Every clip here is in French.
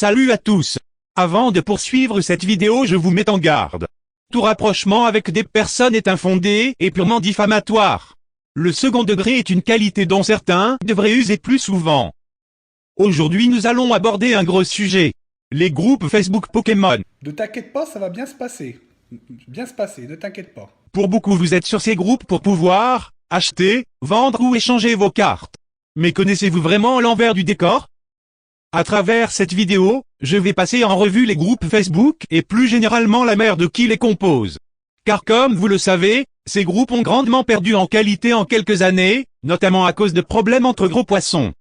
Salut à tous. Avant de poursuivre cette vidéo, je vous mets en garde. Tout rapprochement avec des personnes est infondé et purement diffamatoire. Le second degré est une qualité dont certains devraient user plus souvent. Aujourd'hui nous allons aborder un gros sujet. Les groupes Facebook Pokémon. Ne t'inquiète pas, ça va bien se passer. Bien se passer, ne t'inquiète pas. Pour beaucoup vous êtes sur ces groupes pour pouvoir acheter, vendre ou échanger vos cartes. Mais connaissez-vous vraiment l'envers du décor? À travers cette vidéo, je vais passer en revue les groupes Facebook et plus généralement la merde qui les compose. Car comme vous le savez, ces groupes ont grandement perdu en qualité en quelques années, notamment à cause de problèmes entre gros poissons.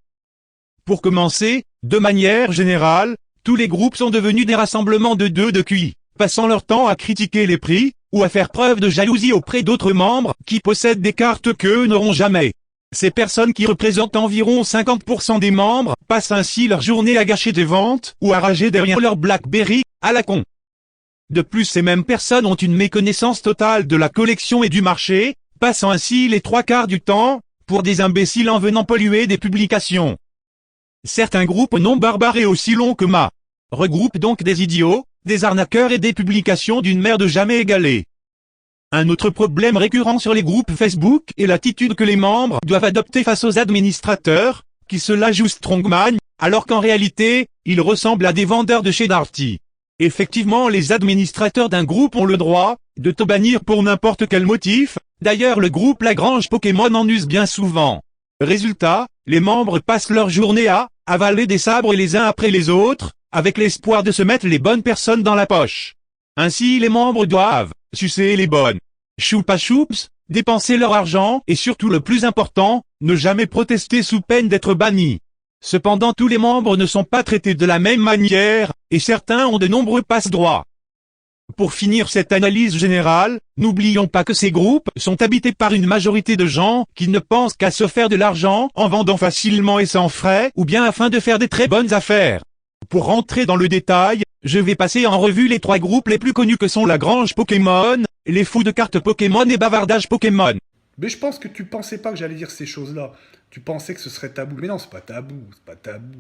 Pour commencer, de manière générale, tous les groupes sont devenus des rassemblements de deux de QI, passant leur temps à critiquer les prix, ou à faire preuve de jalousie auprès d'autres membres qui possèdent des cartes qu'eux n'auront jamais. Ces personnes qui représentent environ 50% des membres passent ainsi leur journée à gâcher des ventes ou à rager derrière leur BlackBerry, à la con. De plus, ces mêmes personnes ont une méconnaissance totale de la collection et du marché, passant ainsi les trois quarts du temps pour des imbéciles en venant polluer des publications. Certains groupes non barbares et aussi longs que ma regroupent donc des idiots, des arnaqueurs et des publications d'une merde jamais égalée. Un autre problème récurrent sur les groupes Facebook est l'attitude que les membres doivent adopter face aux administrateurs, qui se la jouent strongman, alors qu'en réalité, ils ressemblent à des vendeurs de chez Darty. Effectivement, les administrateurs d'un groupe ont le droit de te bannir pour n'importe quel motif, d'ailleurs le groupe Lagrange Pokémon en use bien souvent. Résultat, les membres passent leur journée à avaler des sabres les uns après les autres, avec l'espoir de se mettre les bonnes personnes dans la poche. Ainsi les membres doivent sucer les bonnes choupa choups, dépenser leur argent et surtout le plus important, ne jamais protester sous peine d'être bannis. Cependant tous les membres ne sont pas traités de la même manière, et certains ont de nombreux passe-droits. Pour finir cette analyse générale, n'oublions pas que ces groupes sont habités par une majorité de gens qui ne pensent qu'à se faire de l'argent en vendant facilement et sans frais, ou bien afin de faire des très bonnes affaires. Pour rentrer dans le détail, je vais passer en revue les trois groupes les plus connus que sont Lagrange Pokémon, les fous de cartes Pokémon et Bavardage Pokémon. Mais je pense que tu pensais pas que j'allais dire ces choses-là. Tu pensais que ce serait tabou. Mais non, c'est pas tabou, c'est pas tabou.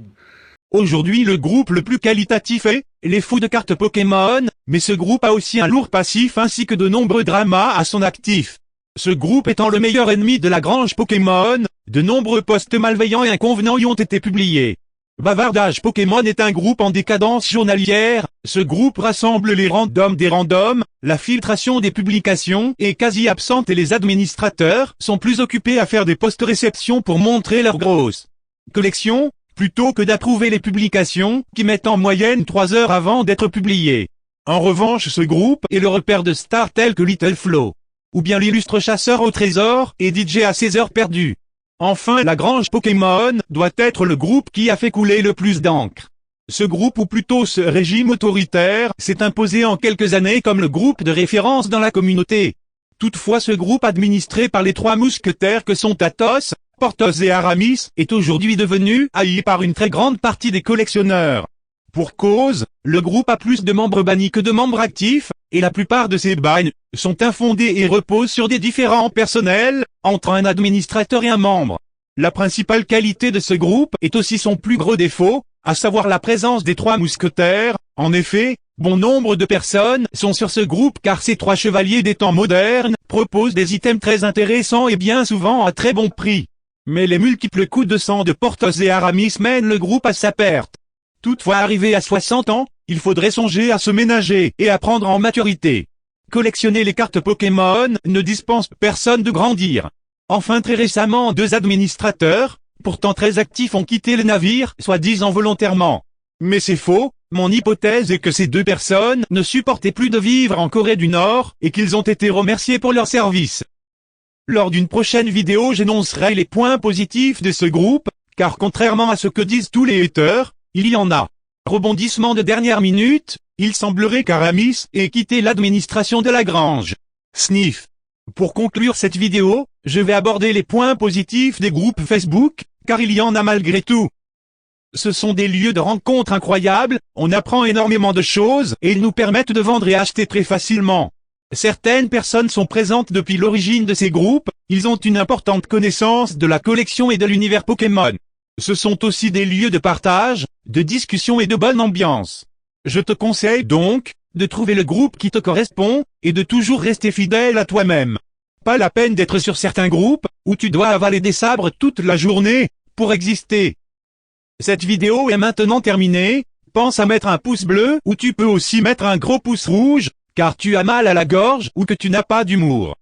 Aujourd'hui le groupe le plus qualitatif est les fous de cartes Pokémon, mais ce groupe a aussi un lourd passif ainsi que de nombreux dramas à son actif. Ce groupe étant le meilleur ennemi de Lagrange Pokémon, de nombreux posts malveillants et inconvenants y ont été publiés. Bavardage Pokémon est un groupe en décadence journalière, ce groupe rassemble les randoms des randoms, la filtration des publications est quasi absente et les administrateurs sont plus occupés à faire des post-réceptions pour montrer leur grosse collection, plutôt que d'approuver les publications, qui mettent en moyenne 3 heures avant d'être publiées. En revanche ce groupe est le repère de stars tels que Little Flo, ou bien l'illustre chasseur au trésor et DJ à 16 heures perdues. Enfin Lagrange Pokémon doit être le groupe qui a fait couler le plus d'encre. Ce groupe ou plutôt ce régime autoritaire s'est imposé en quelques années comme le groupe de référence dans la communauté. Toutefois ce groupe administré par les trois mousquetaires que sont Athos, Porthos et Aramis est aujourd'hui devenu haï par une très grande partie des collectionneurs. Pour cause, le groupe a plus de membres bannis que de membres actifs, et la plupart de ces bans sont infondés et reposent sur des différends personnels entre un administrateur et un membre. La principale qualité de ce groupe est aussi son plus gros défaut, à savoir la présence des trois mousquetaires. En effet, bon nombre de personnes sont sur ce groupe car ces trois chevaliers des temps modernes proposent des items très intéressants et bien souvent à très bon prix. Mais les multiples coups de sang de Porthos et Aramis mènent le groupe à sa perte. Toutefois arrivé à 60 ans, il faudrait songer à se ménager et à prendre en maturité. Collectionner les cartes Pokémon ne dispense personne de grandir. Enfin très récemment 2 administrateurs, pourtant très actifs ont quitté le navire, soi-disant volontairement. Mais c'est faux, mon hypothèse est que ces 2 personnes ne supportaient plus de vivre en Corée du Nord et qu'ils ont été remerciés pour leur service. Lors d'une prochaine vidéo j'énoncerai les points positifs de ce groupe, car contrairement à ce que disent tous les haters, il y en a. Rebondissement de dernière minute, il semblerait qu'Aramis ait quitté l'administration de Lagrange. Sniff. Pour conclure cette vidéo, je vais aborder les points positifs des groupes Facebook, car il y en a malgré tout. Ce sont des lieux de rencontre incroyables, on apprend énormément de choses et ils nous permettent de vendre et acheter très facilement. Certaines personnes sont présentes depuis l'origine de ces groupes, ils ont une importante connaissance de la collection et de l'univers Pokémon. Ce sont aussi des lieux de partage, de discussion et de bonne ambiance. Je te conseille donc de trouver le groupe qui te correspond et de toujours rester fidèle à toi-même. Pas la peine d'être sur certains groupes où tu dois avaler des sabres toute la journée pour exister. Cette vidéo est maintenant terminée. Pense à mettre un pouce bleu ou tu peux aussi mettre un gros pouce rouge, car tu as mal à la gorge ou que tu n'as pas d'humour.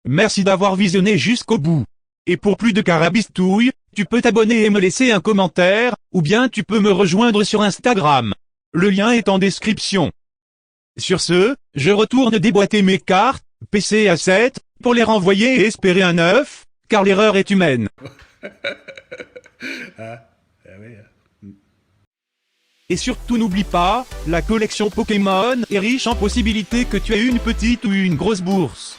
Merci d'avoir visionné jusqu'au bout. Et pour plus de carabistouilles, tu peux t'abonner et me laisser un commentaire, ou bien tu peux me rejoindre sur Instagram. Le lien est en description. Sur ce, je retourne déboîter mes cartes, PC à 7, pour les renvoyer et espérer un 9, car l'erreur est humaine. Et surtout n'oublie pas, la collection Pokémon est riche en possibilités que tu aies une petite ou une grosse bourse.